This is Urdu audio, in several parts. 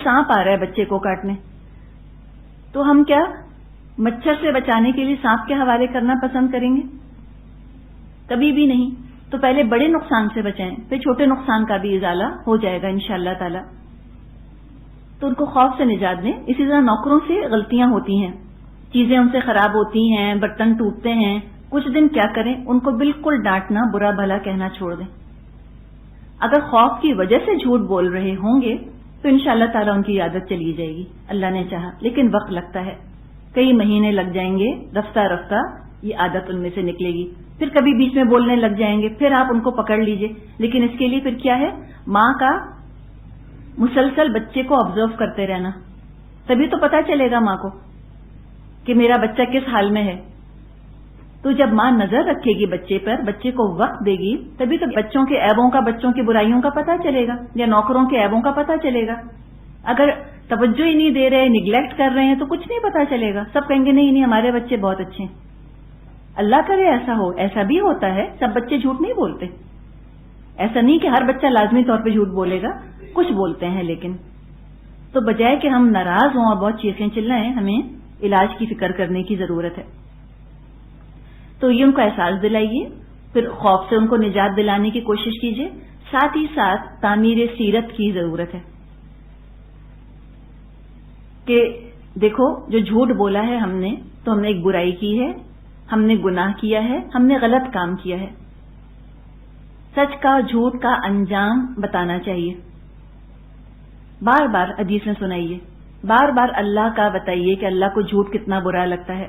سانپ آ رہا ہے بچے کو کاٹنے، تو ہم کیا مچھر سے بچانے کے لیے سانپ کے حوالے کرنا پسند کریں گے؟ کبھی بھی نہیں. تو پہلے بڑے نقصان سے بچائیں، پھر چھوٹے نقصان کا بھی ازالہ ہو جائے گا انشاءاللہ تعالی. تو ان کو خوف سے نجات دیں. اسی طرح نوکروں سے غلطیاں ہوتی ہیں، چیزیں ان سے خراب ہوتی ہیں، برتن ٹوٹتے ہیں، کچھ دن کیا کریں، ان کو بالکل ڈانٹنا، برا بھلا کہنا چھوڑ دیں. اگر خوف کی وجہ سے جھوٹ بول رہے ہوں گے تو انشاءاللہ تعالیٰ ان کی عادت چلی جائے گی، اللہ نے چاہا. لیکن وقت لگتا ہے، کئی مہینے لگ جائیں گے، رفتہ رفتہ یہ عادت ان میں سے نکلے گی. پھر کبھی بیچ میں بولنے لگ جائیں گے، پھر آپ ان کو پکڑ لیجئے. لیکن اس کے لیے پھر کیا ہے، ماں کا مسلسل بچے کو آبزرو کرتے رہنا، تبھی تو پتا چلے گا ماں کو کہ میرا بچہ کس حال میں ہے. تو جب ماں نظر رکھے گی بچے پر، بچے کو وقت دے گی، تبھی تو بچوں کے عیبوں کا، بچوں کی برائیوں کا پتہ چلے گا، یا نوکروں کے عیبوں کا پتہ چلے گا. اگر توجہ ہی نہیں دے رہے، نگلیکٹ کر رہے ہیں، تو کچھ نہیں پتہ چلے گا. سب کہیں گے نہیں ہمارے بچے بہت اچھے ہیں. اللہ کرے ایسا ہو، ایسا بھی ہوتا ہے، سب بچے جھوٹ نہیں بولتے. ایسا نہیں کہ ہر بچہ لازمی طور پہ جھوٹ بولے گا، کچھ بولتے ہیں. لیکن تو بجائے کہ ہم ناراض ہوں اور بہت چیخیں چلائیں، ہمیں علاج کی فکر کرنے کی ضرورت ہے. تو یہ ان کو احساس دلائیے، پھر خوف سے ان کو نجات دلانے کی کوشش کیجیے. ساتھ ہی ساتھ تعمیر سیرت کی ضرورت ہے کہ دیکھو جو جھوٹ بولا ہے ہم نے، تو ہم نے ایک برائی کی ہے، ہم نے گناہ کیا ہے، ہم نے غلط کام کیا ہے. سچ کا جھوٹ کا انجام بتانا چاہیے. بار بار حدیث میں سنائیے، بار بار اللہ کا بتائیے کہ اللہ کو جھوٹ کتنا برا لگتا ہے.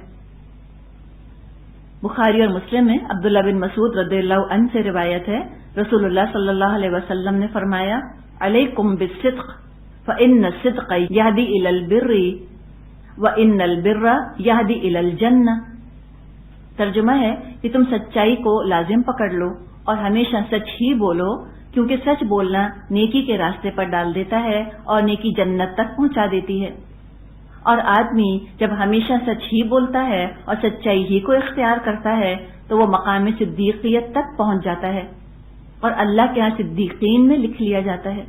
بخاری اور مسلم میں عبداللہ بن مسعود رضی اللہ عنہ سے روایت ہے، رسول اللہ صلی اللہ علیہ وسلم نے فرمایا، علیکم بالصدق فإن الصدق یہدی الی البر وإن البر یہدی الی الجنہ. ترجمہ ہے کہ تم سچائی کو لازم پکڑ لو اور ہمیشہ سچ ہی بولو، کیونکہ سچ بولنا نیکی کے راستے پر ڈال دیتا ہے اور نیکی جنت تک پہنچا دیتی ہے. اور آدمی جب ہمیشہ سچ ہی بولتا ہے اور سچائی ہی کو اختیار کرتا ہے تو وہ مقام صدیقیت تک پہنچ جاتا ہے اور اللہ کے ہاں صدیقین میں لکھ لیا جاتا ہے.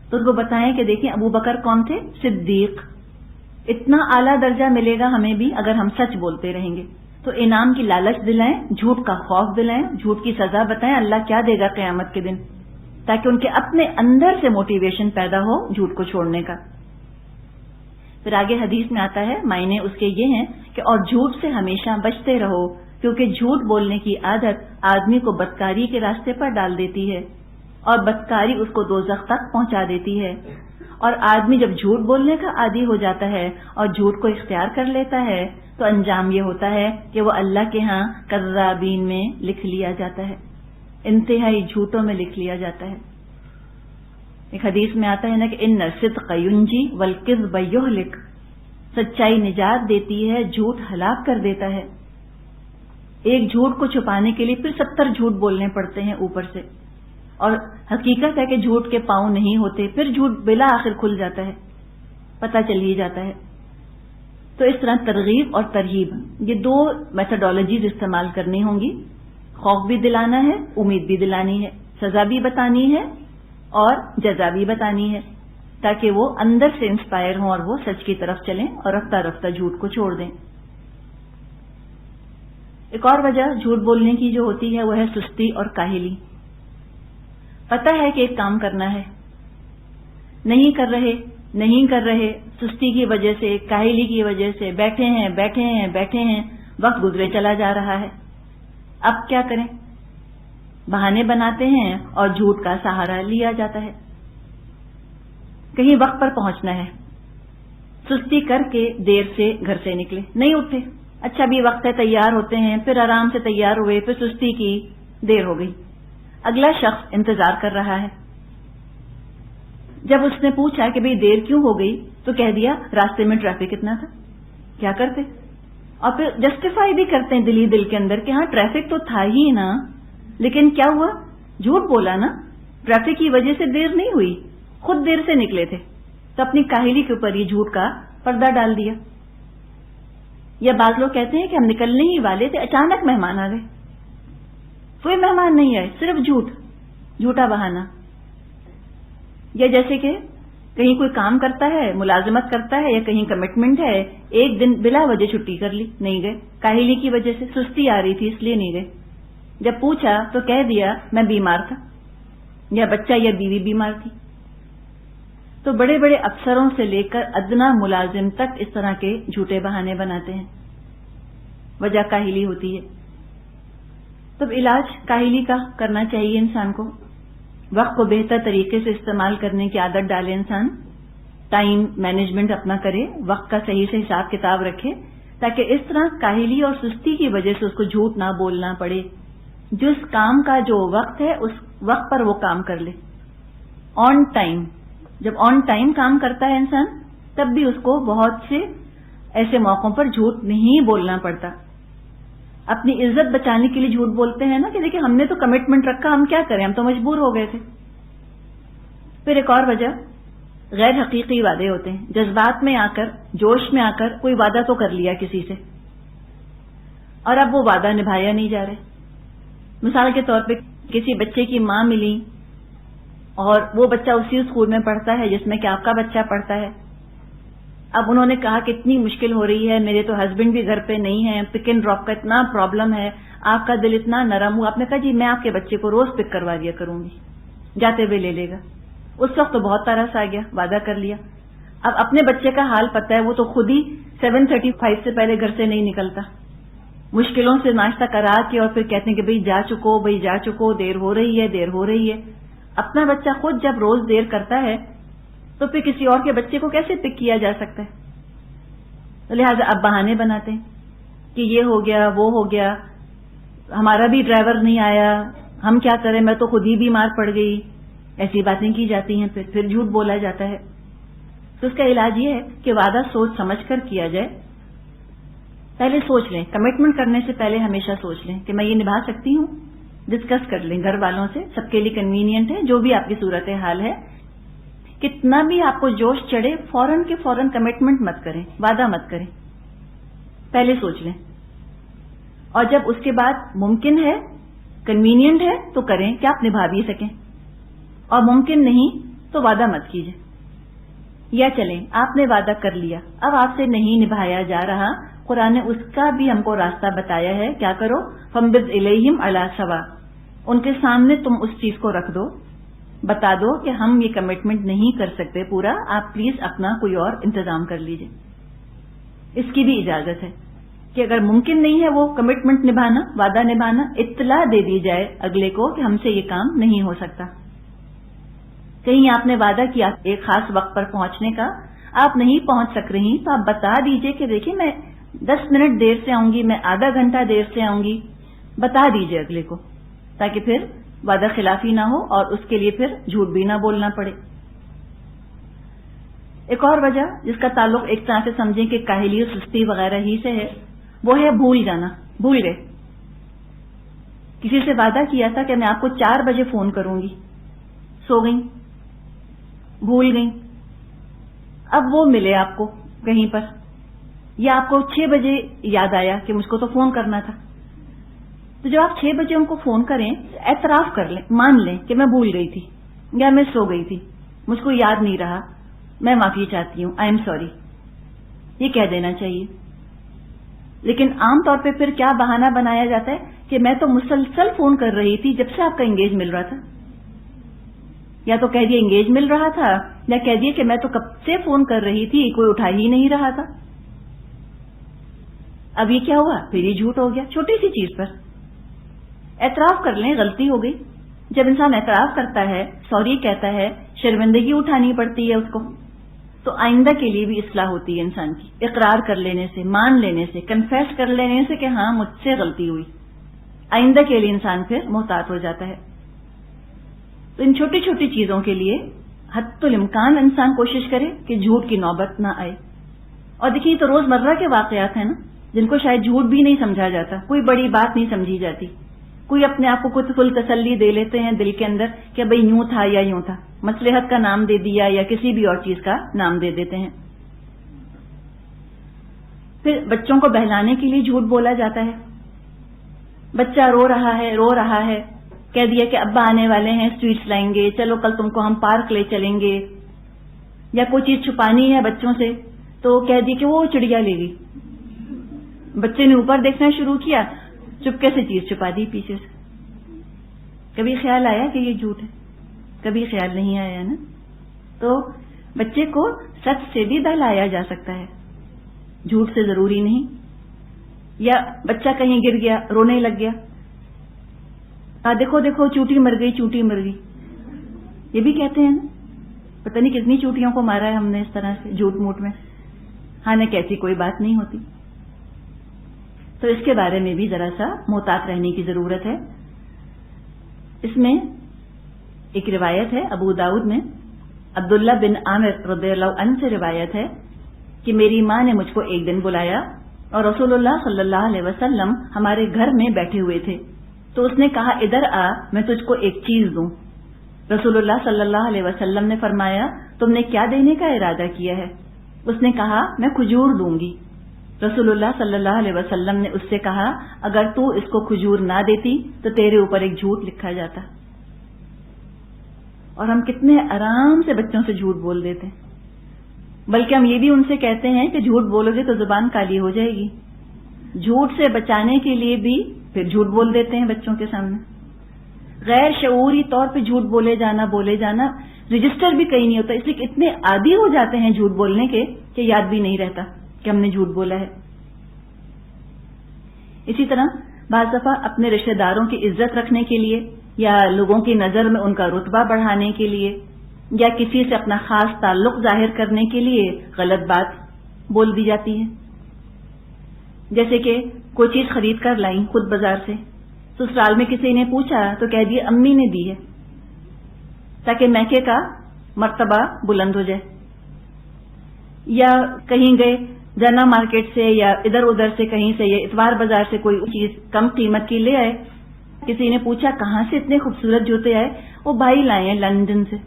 تو ان کو بتائیں کہ دیکھیں ابو بکر کون تھے؟ صدیق. اتنا اعلیٰ درجہ ملے گا ہمیں بھی اگر ہم سچ بولتے رہیں گے. تو انعام کی لالچ دلائیں، جھوٹ کا خوف دلائیں، جھوٹ کی سزا بتائیں اللہ کیا دے گا قیامت کے دن، تاکہ ان کے اپنے اندر سے موٹیویشن پیدا ہو جھوٹ کو چھوڑنے کا. پھر آگے حدیث میں آتا ہے، معنی اس کے یہ ہیں کہ اور جھوٹ سے ہمیشہ بچتے رہو، کیونکہ جھوٹ بولنے کی عادت آدمی کو بدکاری کے راستے پر ڈال دیتی ہے اور بدکاری اس کو دوزخ تک پہنچا دیتی ہے. اور آدمی جب جھوٹ بولنے کا عادی ہو جاتا ہے اور جھوٹ کو اختیار کر لیتا ہے تو انجام یہ ہوتا ہے کہ وہ اللہ کے ہاں کذابین میں لکھ لیا جاتا ہے، انتہائی جھوٹوں میں لکھ لیا جاتا ہے. ایک حدیث میں آتا ہے نا کہ ان الصدق ینجی والکذب یہلک، سچائی نجات دیتی ہے، جھوٹ ہلاک کر دیتا ہے. ایک جھوٹ کو چھپانے کے لیے پھر 70 جھوٹ بولنے پڑتے ہیں اوپر سے، اور حقیقت ہے کہ جھوٹ کے پاؤں نہیں ہوتے، پھر جھوٹ بلا آخر کھل جاتا ہے، پتہ چل ہی جاتا ہے. تو اس طرح ترغیب اور ترہیب، یہ دو میتھڈالوجیز استعمال کرنی ہوں گی. خوف بھی دلانا ہے، امید بھی دلانی ہے، سزا بھی بتانی ہے اور جزا بھی بتانی ہے، تاکہ وہ اندر سے انسپائر ہوں اور وہ سچ کی طرف چلیں اور رفتہ رفتہ جھوٹ کو چھوڑ دیں. ایک اور وجہ جھوٹ بولنے کی جو ہوتی ہے وہ ہے سستی اور کاہلی. پتہ ہے کہ ایک کام کرنا ہے، نہیں کر رہے، سستی کی وجہ سے، کاہلی کی وجہ سے بیٹھے ہیں، وقت گزرے چلا جا رہا ہے. اب کیا کریں؟ بہانے بناتے ہیں اور جھوٹ کا سہارا لیا جاتا ہے. کہیں وقت پر پہنچنا ہے، سستی کر کے دیر سے گھر سے نکلے، نہیں اٹھے، اچھا بھی وقت ہے، تیار ہوتے ہیں، پھر آرام سے تیار ہوئے، پھر سستی کی، دیر ہو گئی. اگلا شخص انتظار کر رہا ہے، جب اس نے پوچھا کہ بھئی دیر کیوں ہو گئی تو کہہ دیا راستے میں ٹریفک اتنا تھا. کیا کرتے؟ اور پھر جسٹیفائی بھی کرتے ہیں دل ہی دل کے اندر کہ ہاں ٹریفک تو تھا ہی نا، لیکن کیا ہوا؟ جھوٹ بولا نا، ٹریفک کی وجہ سے دیر نہیں ہوئی، خود دیر سے نکلے تھے، تو اپنی کاہلی کے اوپر یہ جھوٹ کا پردہ ڈال دیا. یا بعض لوگ کہتے ہیں کہ ہم نکلنے ہی والے تھے، اچانک مہمان آ گئے. کوئی مہمان نہیں آئے، صرف جھوٹا بہانہ. یا جیسے کہ کہیں کوئی کام کرتا ہے، ملازمت کرتا ہے یا کہیں کمٹمنٹ ہے، ایک دن بلا وجہ چھٹی کر لی، نہیں گئے، کاہلی کی وجہ سے، سستی آ رہی تھی اس لیے نہیں گئے، جب پوچھا تو کہہ دیا میں بیمار تھا یا بچہ یا بیوی بیمار تھی۔ تو بڑے بڑے افسروں سے لے کر ادنا ملازم تک اس طرح کے جھوٹے بہانے بناتے ہیں، وجہ کاہلی ہوتی ہے۔ تو علاج کاہلی کا کرنا چاہیے انسان کو، وقت کو بہتر طریقے سے استعمال کرنے کی عادت ڈالے انسان، ٹائم مینجمنٹ اپنا کرے، وقت کا صحیح سے حساب کتاب رکھے، تاکہ اس طرح کاہلی اور سستی کی وجہ سے اس کو جھوٹ نہ بولنا پڑے، جس کام کا جو وقت ہے اس وقت پر وہ کام کر لے، آن ٹائم۔ جب آن ٹائم کام کرتا ہے انسان تب بھی اس کو بہت سے ایسے موقعوں پر جھوٹ نہیں بولنا پڑتا۔ اپنی عزت بچانے کے لیے جھوٹ بولتے ہیں نا کہ دیکھیں ہم نے تو کمٹمنٹ رکھا، ہم کیا کریں، ہم تو مجبور ہو گئے تھے۔ پھر ایک اور وجہ غیر حقیقی وعدے ہوتے ہیں، جذبات میں آ کر، جوش میں آ کر کوئی وعدہ تو کر لیا کسی سے اور اب وہ وعدہ نبھایا نہیں جا رہے۔ مثال کے طور پہ کسی بچے کی ماں ملی اور وہ بچہ اسی اسکول میں پڑھتا ہے جس میں کہ آپ کا بچہ پڑھتا ہے۔ اب انہوں نے کہا کہ اتنی مشکل ہو رہی ہے، میرے تو ہسبینڈ بھی گھر پہ نہیں ہے، پک اینڈ ڈراپ کا اتنا پرابلم ہے، آپ کا دل اتنا نرم ہوا۔ آپ نے کہا جی میں آپ کے بچے کو روز پک کروا دیا کروں گی، جاتے ہوئے لے لے گا۔ اس وقت تو بہت ترس آ گیا، وعدہ کر لیا۔ اب اپنے بچے کا حال پتہ ہے، وہ تو خود ہی 7:35 سے پہلے گھر سے نہیں نکلتا، مشکلوں سے ناشتہ کرا کے اور پھر کہتے ہیں کہ بھئی جا چکو، دیر ہو رہی ہے۔ اپنا بچہ خود جب روز دیر کرتا ہے تو پھر کسی اور کے بچے کو کیسے پک کیا جا سکتا ہے؟ لہٰذا اب بہانے بناتے ہیں کہ یہ ہو گیا، وہ ہو گیا، ہمارا بھی ڈرائیور نہیں آیا، ہم کیا کریں، میں تو خود ہی بیمار پڑ گئی، ایسی باتیں کی جاتی ہیں، پھر جھوٹ بولا جاتا ہے۔ تو اس کا علاج یہ ہے کہ وعدہ سوچ سمجھ کر کیا جائے، پہلے سوچ لیں، کمٹمنٹ کرنے سے پہلے ہمیشہ سوچ لیں کہ میں یہ نبھا سکتی ہوں، ڈسکس کر لیں گھر والوں سے، سب کے لیے کنوینئنٹ ہے، جو بھی آپ کی صورت حال ہے۔ کتنا بھی آپ کو جوش چڑھے فوراً کے فوراً کمٹمنٹ مت کریں، وعدہ مت کریں، پہلے سوچ لیں، اور جب اس کے بعد ممکن ہے، کنوینئنٹ ہے تو کریں کہ آپ نبھا بھی سکیں، اور ممکن نہیں تو وعدہ مت کیجیے۔ یا چلیں آپ نے وعدہ کر لیا، اب آپ سے نہیں نبھایا جا رہا، قرآن نے اس کا بھی ہم کو راستہ بتایا ہے، کیا کرو، فَانبِذْ إِلَيْهِمْ عَلَىٰ سَوَاءٍ، ان کے سامنے تم اس چیز کو رکھ دو، بتا دو کہ ہم یہ کمٹمنٹ نہیں کر سکتے پورا، آپ پلیز اپنا کوئی اور انتظام کر لیجئے۔ اس کی بھی اجازت ہے کہ اگر ممکن نہیں ہے وہ کمٹمنٹ نبھانا، وعدہ نبھانا، اطلاع دے دی جائے اگلے کو کہ ہم سے یہ کام نہیں ہو سکتا۔ کہیں آپ نے وعدہ کیا ایک خاص وقت پر پہنچنے کا، آپ نہیں پہنچ سک رہی تو آپ بتا دیجئے کہ دیکھیں میں 10 منٹ دیر سے آؤں گی، میں آدھا گھنٹہ دیر سے آؤں گی، بتا دیجئے اگلے کو، تاکہ پھر وعدہ خلافی نہ ہو اور اس کے لیے پھر جھوٹ بھی نہ بولنا پڑے۔ ایک اور وجہ جس کا تعلق ایک طرح سے سمجھیں کہ کاہلی و سستی وغیرہ ہی سے ہے، وہ ہے بھول جانا، بھول گئے۔ کسی سے وعدہ کیا تھا کہ میں آپ کو 4 بجے فون کروں گی، سو گئی، بھول گئی، اب وہ ملے آپ کو کہیں پر، یا آپ کو 6 بجے یاد آیا کہ مجھ کو تو فون کرنا تھا، تو جب آپ 6 بجے ان کو فون کریں اعتراف کر لیں، مان لیں کہ میں بھول گئی تھی یا میں سو گئی تھی، مجھ کو یاد نہیں رہا، میں معافی چاہتی ہوں، آئی ایم سوری، یہ کہہ دینا چاہیے۔ لیکن عام طور پہ پھر کیا بہانہ بنایا جاتا ہے کہ میں تو مسلسل فون کر رہی تھی جب سے آپ کا انگیج مل رہا تھا، یا تو کہہ دیا انگیج مل رہا تھا، یا کہہ دیا کہ میں تو کب سے فون کر رہی تھی، کوئی اٹھا ہی نہیں رہا تھا۔ اب یہ کیا ہوا، پھر یہ جھوٹ ہو گیا چھوٹی سی چیز پر۔ اعتراف کر لیں غلطی ہو گئی، جب انسان اعتراف کرتا ہے، سوری کہتا ہے، شرمندگی اٹھانی پڑتی ہے اس کو، تو آئندہ کے لیے بھی اصلاح ہوتی ہے انسان کی، اقرار کر لینے سے، مان لینے سے، کنفیس کر لینے سے کہ ہاں مجھ سے غلطی ہوئی، آئندہ کے لیے انسان پھر محتاط ہو جاتا ہے۔ تو ان چھوٹی چھوٹی چیزوں کے لیے حتی الامکان انسان کوشش کرے کہ جھوٹ کی نوبت نہ آئے۔ اور دیکھیے تو روز مرہ کے واقعات ہیں نا، جن کو شاید جھوٹ بھی نہیں سمجھا جاتا، کوئی بڑی بات نہیں سمجھی جاتی، کوئی اپنے آپ کو کچھ فل تسلی دے لیتے ہیں دل کے اندر کہ بھئی یوں تھا یا یوں تھا، مصلحت کا نام دے دیا یا کسی بھی اور چیز کا نام دے دیتے ہیں۔ پھر بچوں کو بہلانے کے لیے جھوٹ بولا جاتا ہے، بچہ رو رہا ہے، کہہ دیا کہ ابا آنے والے ہیں، سویٹس لائیں گے، چلو کل تم کو ہم پارک لے چلیں گے، یا کوئی چیز چھپانی ہے بچوں سے تو کہہ دی کہ وہ چڑیا لے گئی. بچے نے اوپر دیکھنا شروع کیا, چپکے سے چیز چھپا دی پیچھے سے. کبھی خیال آیا کہ یہ جھوٹ ہے؟ کبھی خیال نہیں آیا نا. تو بچے کو سچ سے بھی بہلایا جا سکتا ہے, جھوٹ سے ضروری نہیں. یا بچہ کہیں گر گیا, رونے لگ گیا, دیکھو دیکھو چوٹی مر گئی, چوٹی مر گئی, یہ بھی کہتے ہیں نا. پتہ نہیں کتنی چوٹیوں کو مارا ہے ہم نے اس طرح سے جھوٹ موٹ میں, حالانکہ ایسی کوئی بات نہیں ہوتی. تو اس کے بارے میں بھی ذرا سا محتاط رہنے کی ضرورت ہے. اس میں ایک روایت ہے ابو داؤد میں, عبداللہ بن عامر رضی اللہ عنہ سے روایت ہے کہ میری ماں نے مجھ کو ایک دن بلایا اور رسول اللہ صلی اللہ علیہ وسلم ہمارے گھر میں بیٹھے ہوئے تھے. تو اس نے کہا ادھر آ, میں تجھ کو ایک چیز دوں. رسول اللہ صلی اللہ علیہ وسلم نے فرمایا تم نے کیا دینے کا ارادہ کیا ہے؟ اس نے کہا میں کھجور دوں گی. رسول اللہ صلی اللہ علیہ وسلم نے اس سے کہا اگر تو اس کو کھجور نہ دیتی تو تیرے اوپر ایک جھوٹ لکھا جاتا. اور ہم کتنے آرام سے بچوں سے جھوٹ بول دیتے ہیں, بلکہ ہم یہ بھی ان سے کہتے ہیں کہ جھوٹ بولو گے تو زبان کالی ہو جائے گی. جھوٹ سے بچانے کے لیے بھی پھر جھوٹ بول دیتے ہیں بچوں کے سامنے. غیر شعوری طور پہ جھوٹ بولے جانا رجسٹر بھی کہیں نہیں ہوتا, اس لیے اتنے عادی ہو جاتے ہیں جھوٹ بولنے کے کہ یاد بھی نہیں رہتا کہ ہم نے جھوٹ بولا ہے. اسی طرح بعض دفعہ اپنے رشتہ داروں کی عزت رکھنے کے لیے یا لوگوں کی نظر میں ان کا رتبہ بڑھانے کے لیے یا کسی سے اپنا خاص تعلق ظاہر کرنے کے لیے غلط بات بول دی جاتی ہے. جیسے کہ کوئی چیز خرید کر لائیں خود بازار سے, سسرال میں کسی نے پوچھا تو کہہ دیا امی نے دی ہے, تاکہ میکے کا مرتبہ بلند ہو جائے. یا کہیں گئے جنا مارکیٹ سے یا ادھر ادھر سے کہیں سے یا اتوار بازار سے کوئی چیز کم قیمت کی لے آئے, کسی نے پوچھا کہاں سے اتنے خوبصورت جوتے آئے, وہ بھائی لائے ہیں لندن سے.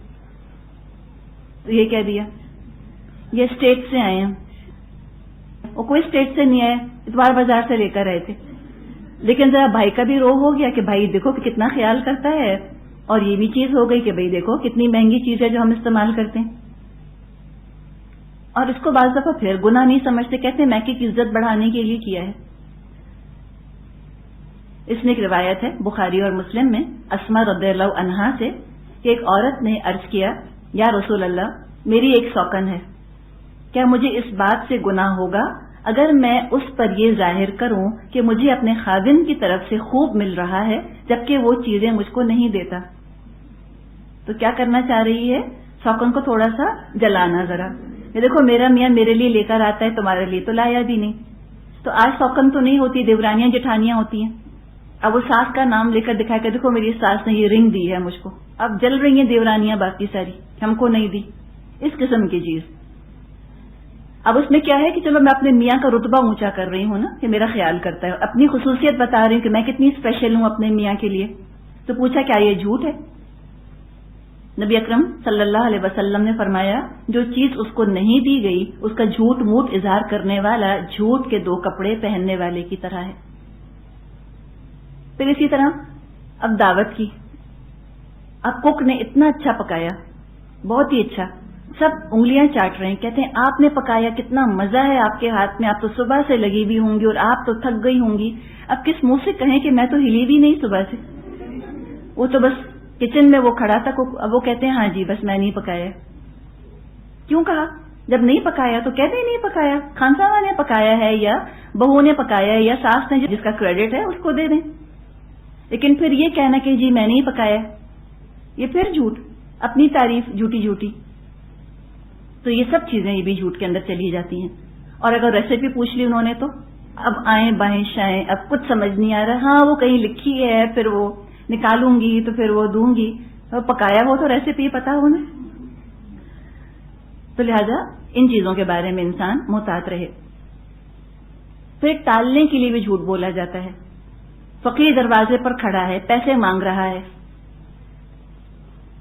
تو یہ کہہ دیا یہ اسٹیٹ سے آئے ہیں, وہ کوئی اسٹیٹ سے نہیں آئے, اتوار بازار سے لے کر آئے تھے. لیکن ذرا بھائی کا بھی روح ہو گیا کہ بھائی دیکھو کہ کتنا خیال کرتا ہے, اور یہ بھی چیز ہو گئی کہ بھائی دیکھو کتنی مہنگی چیز ہے جو ہم استعمال کرتے ہیں. اور اس کو بعض دفعہ پھر گناہ نہیں سمجھتے, کہتے ہیں میکے کی عزت بڑھانے کے لیے کیا ہے. اس میں ایک روایت ہے بخاری اور مسلم میں اسما رضی اللہ عنہا سے کہ ایک عورت نے عرض کیا یا رسول اللہ میری ایک سوکن ہے, کیا مجھے اس بات سے گناہ ہوگا اگر میں اس پر یہ ظاہر کروں کہ مجھے اپنے خادم کی طرف سے خوب مل رہا ہے جبکہ وہ چیزیں مجھ کو نہیں دیتا؟ تو کیا کرنا چاہ رہی ہے؟ سوکن کو تھوڑا سا جلانا ذرا, یہ دیکھو میرا میاں میرے لیے لے کر آتا ہے, تمہارے لیے تو لایا بھی نہیں. تو آج سوکن تو نہیں ہوتی, دیورانیاں جٹھانیاں ہوتی ہیں. اب وہ ساس کا نام لے کر دکھایا کہ دیکھو میری ساس نے یہ رنگ دی ہے مجھ کو, اب جل رہی ہیں دیورانیاں باقی ساری, ہم کو نہیں دی, اس قسم کی چیز. اب اس میں کیا ہے کہ چلو میں اپنے میاں کا رتبہ اونچا کر رہی ہوں نا کہ میرا خیال کرتا ہے, اپنی خصوصیت بتا رہی ہوں کہ میں کتنی اسپیشل ہوں اپنے میاں کے لیے. تو پوچھا کیا یہ جھوٹ ہے؟ نبی اکرم صلی اللہ علیہ وسلم نے فرمایا جو چیز اس کو نہیں دی گئی اس کا جھوٹ موٹ اظہار کرنے والا جھوٹ کے 2 کپڑے پہننے والے کی طرح ہے. پھر اسی طرح اب دعوت کی, اب کک نے اتنا اچھا پکایا, بہت ہی اچھا, سب انگلیاں چاٹ رہے ہیں, کہتے ہیں آپ نے پکایا, کتنا مزہ ہے آپ کے ہاتھ میں, آپ تو صبح سے لگی ہوئی ہوں گی اور آپ تو تھک گئی ہوں گی. اب کس منہ سے کہیں کہ میں تو ہلی بھی نہیں صبح سے, وہ تو بس کچن میں وہ کھڑا تھا. اب وہ کہتے ہیں ہاں جی بس میں نہیں پکایا. کیوں کہا؟ جب نہیں پکایا تو کہتے نہیں پکایا, خانسامہ نے پکایا ہے یا بہو نے پکایا ہے یا ساس نے جس کا کریڈٹ ہے اس کو دے دیں. لیکن پھر یہ کہنا کہ جی میں نہیں پکایا, یہ پھر جھوٹ, اپنی تعریف جھوٹی جھوٹی. تو یہ سب چیزیں یہ بھی جھوٹ کے اندر چلی جاتی ہیں. اور اگر ریسیپی پوچھ لی انہوں نے تو اب آئیں بائیں شائیں, اب کچھ سمجھ نہیں آ رہا, ہاں وہ کہیں لکھی ہے پھر وہ نکالوں گی تو پھر وہ دوں گی, پکایا وہ تو ریسیپی پتا ہونا. تو لہذا ان چیزوں کے بارے میں انسان محتاط رہے. پھر ٹالنے کے لیے بھی جھوٹ بولا جاتا ہے. فقیر دروازے پر کھڑا ہے, پیسے مانگ رہا ہے,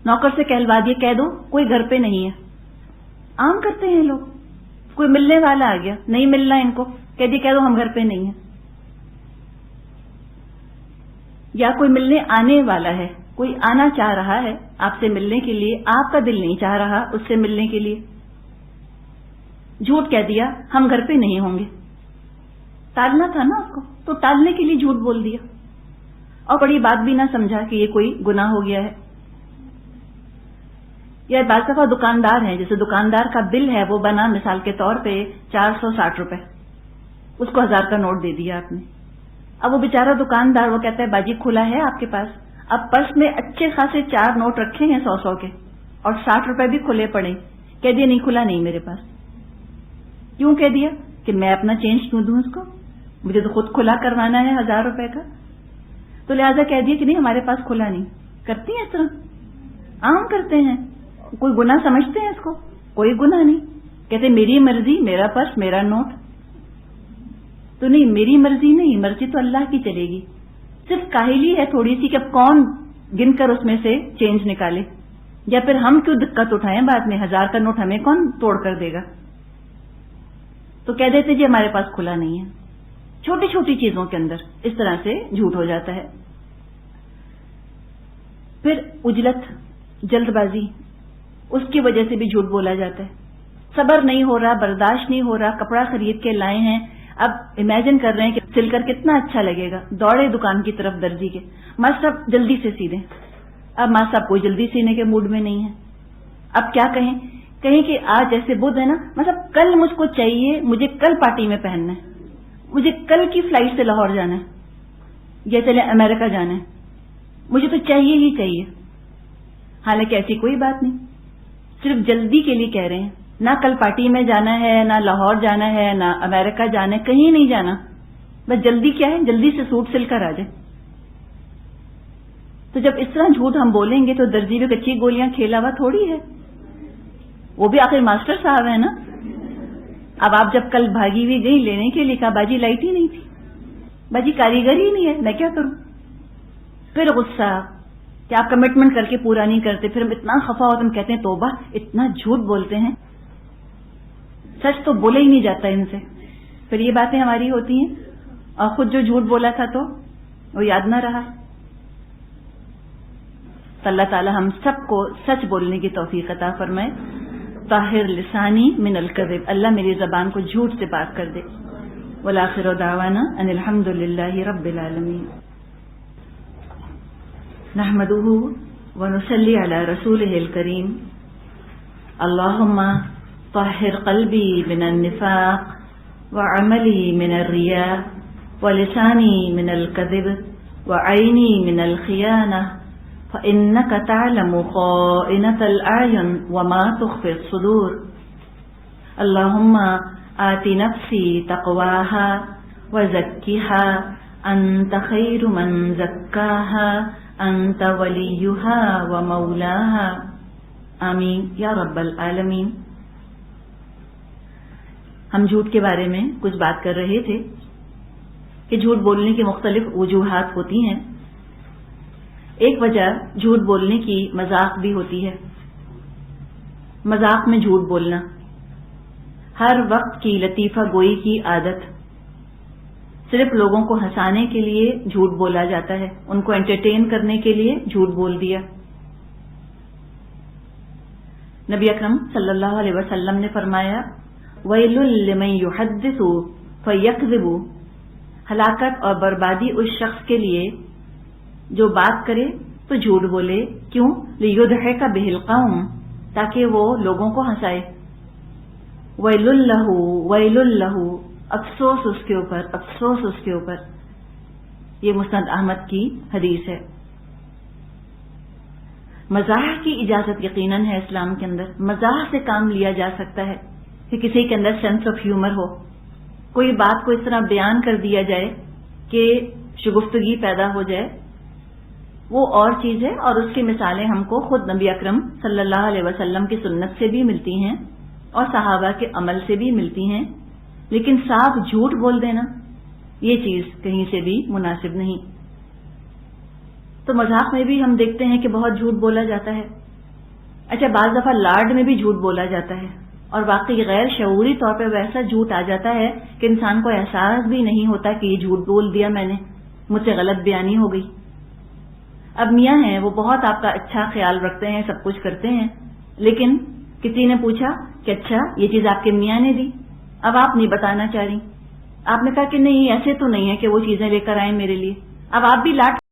نوکر سے کہلوا دیے, کہہ دو کوئی گھر پہ نہیں ہے. عام کرتے ہیں لوگ, کوئی ملنے والا آ گیا, نہیں ملنا ان کو, کہہ دو ہم گھر پہ نہیں ہیں. یا کوئی ملنے آنے والا ہے, کوئی آنا چاہ رہا ہے آپ سے ملنے کے لیے, آپ کا دل نہیں چاہ رہا اس سے ملنے کے لیے, جھوٹ کہہ دیا ہم گھر پہ نہیں ہوں گے، ٹالنا تھا نا اس کو، تو ٹالنے کے لیے جھوٹ بول دیا اور بڑی بات بھی نہ سمجھا کہ یہ کوئی گناہ ہو گیا ہے۔ یا بعض دفعہ دکاندار ہیں، جیسے دکاندار کا بل ہے وہ بنا مثال کے طور پہ 460 روپے، اس کو 1000 کا نوٹ دے دیا آپ نے۔ اب وہ بیچارہ دکاندار وہ کہتا ہے باجی کھلا ہے آپ کے پاس؟ اب پرس میں اچھے خاصے 4 نوٹ رکھے ہیں 100 کے اور 60 روپے بھی کھلے پڑے، کہہ دیا نہیں کھلا نہیں میرے پاس۔ کیوں کہہ دیا؟ کہ میں اپنا چینج کیوں دوں اس کو، مجھے تو خود کھلا کروانا ہے 1000 روپے کا، تو لہٰذا کہہ دیا کہ نہیں ہمارے پاس کھلا نہیں۔ کرتی ہیں اس طرح، عام کرتے ہیں، کوئی گناہ سمجھتے ہیں اس کو؟ کوئی گناہ نہیں، کہتے میری مرضی، میرا پرس، میرا نوٹ۔ تو نہیں، میری مرضی نہیں، مرضی تو اللہ کی چلے گی۔ صرف کاہلی ہے تھوڑی سی کہ اب کون گن کر اس میں سے چینج نکالے، یا پھر ہم کیوں دقت اٹھائیں بعد میں، 1000 کا نوٹ ہمیں کون توڑ کر دے گا؟ تو کہہ دیتے جی ہمارے پاس کھلا نہیں ہے۔ چھوٹی چھوٹی چیزوں کے اندر اس طرح سے جھوٹ ہو جاتا ہے۔ پھر عجلت، جلد بازی، اس کی وجہ سے بھی جھوٹ بولا جاتا ہے۔ صبر نہیں ہو رہا، برداشت نہیں ہو رہا، کپڑا خرید کے لائے ہیں، اب امیجن کر رہے ہیں کہ سل کر کتنا اچھا لگے گا، دوڑے دکان کی طرف درزی کے، ماسٹر صاحب جلدی سے سی دیں۔ اب ماسٹر صاحب کوئی جلدی سینے کے موڈ میں نہیں ہے، اب کیا کہیں کہ آج جیسے بدھ ہے نا، مطلب کل مجھ کو چاہیے، مجھے کل پارٹی میں پہننا ہے، مجھے کل کی فلائٹ سے لاہور جانا ہے یا چلے امریکہ جانا ہے، مجھے تو چاہیے ہی چاہیے۔ حالانکہ ایسی کوئی بات نہیں، صرف جلدی کے لیے کہہ رہے ہیں، نہ کل پارٹی میں جانا ہے، نہ لاہور جانا ہے، نہ امریکہ جانا ہے، کہیں نہیں جانا، بس جلدی کیا ہے، جلدی سے سوٹ سل کر آ جائے۔ تو جب اس طرح جھوٹ ہم بولیں گے تو درزی میں کچی گولیاں کھیلا ہوا تھوڑی ہے، وہ بھی آخر ماسٹر صاحب ہے نا۔ اب آپ جب کل بھاگی ہوئی گئی لینے کے لیے، کہا باجی لائٹ ہی نہیں تھی، باجی کاریگر ہی نہیں ہے، میں کیا کروں؟ پھر غصہ کہ آپ کمٹمنٹ کر کے پورا نہیں کرتے، پھر ہم اتنا خفا ہوتے، ہم کہتے ہیں توبہ اتنا جھوٹ بولتے ہیں، سچ تو بولا ہی نہیں جاتا ان سے، پھر یہ باتیں ہماری ہوتی ہیں، اور خود جو جھوٹ بولا تھا تو وہ یاد نہ رہا۔ تو اللہ تعالی ہم سب کو سچ بولنے کی توفیق عطا فرمائے۔ طاہر لسانی من الکذب، اللہ میری زبان کو جھوٹ سے پاک کر دے۔ والآخر دعوانا ان الحمد للہ رب العالمین۔ نحمده ونصلی علی رسولہ الکریم۔ اللہم طہر قلبی من النفاق وعملی من الریاء ولسانی من الکذب وعینی من الخیانہ فإنك تعلم خائنة الأعين وما تخفي الصدور۔ اللهم آت نفسي تقواها وزكها أنت خير من زكاها أنت وليها ومولاها آمین یا رب العالمین۔ ہم جھوٹ کے بارے میں کچھ بات کر رہے تھے کہ جھوٹ بولنے کی مختلف وجوہات ہوتی ہیں۔ ایک وجہ جھوٹ بولنے کی مذاق بھی ہوتی ہے، مذاق میں جھوٹ بولنا، ہر وقت کی لطیفہ گوئی کی عادت، صرف لوگوں کو ہنسانے کے لیے جھوٹ بولا جاتا ہے، ان کو انٹرٹین کرنے کے لیے جھوٹ بول دیا۔ نبی اکرم صلی اللہ علیہ وسلم نے فرمایا وَيْلٌ لِّمَن يُحَدِّثُ فَيَكْذِبُ، ہلاکت اور بربادی اس شخص کے لیے جو بات کرے تو جھوٹ بولے، کیوں؟ لِيُضْحِكَ بِهِ الْقَوْمَ، تاکہ وہ لوگوں کو ہنسائے۔ وَيْلٌ لَّهُ وَيْلٌ لَّهُ، افسوس اس کے اوپر، افسوس اس کے اوپر۔ یہ مسند احمد کی حدیث ہے۔ مزاح کی اجازت یقیناً ہے اسلام کے اندر، مزاح سے کام لیا جا سکتا ہے کہ کسی کے اندر سینس آف ہیومر ہو، کوئی بات کو اس طرح بیان کر دیا جائے کہ شگفتگی پیدا ہو جائے، وہ اور چیز ہے، اور اس کی مثالیں ہم کو خود نبی اکرم صلی اللہ علیہ وسلم کی سنت سے بھی ملتی ہیں اور صحابہ کے عمل سے بھی ملتی ہیں، لیکن صاف جھوٹ بول دینا یہ چیز کہیں سے بھی مناسب نہیں۔ تو مذاق میں بھی ہم دیکھتے ہیں کہ بہت جھوٹ بولا جاتا ہے۔ اچھا، بعض دفعہ لاڈ میں بھی جھوٹ بولا جاتا ہے، اور واقعی غیر شعوری طور پہ ویسا جھوٹ آ جاتا ہے کہ انسان کو احساس بھی نہیں ہوتا کہ یہ جھوٹ بول دیا میں نے، مجھ سے غلط بیانی ہو گئی۔ اب میاں ہیں، وہ بہت آپ کا اچھا خیال رکھتے ہیں، سب کچھ کرتے ہیں، لیکن کسی نے پوچھا کہ اچھا یہ چیز آپ کے میاں نے دی، اب آپ نہیں بتانا چاہ رہی. آپ نے کہا کہ نہیں ایسے تو نہیں ہے کہ وہ چیزیں لے کر آئے میرے لیے. اب آپ بھی لاٹ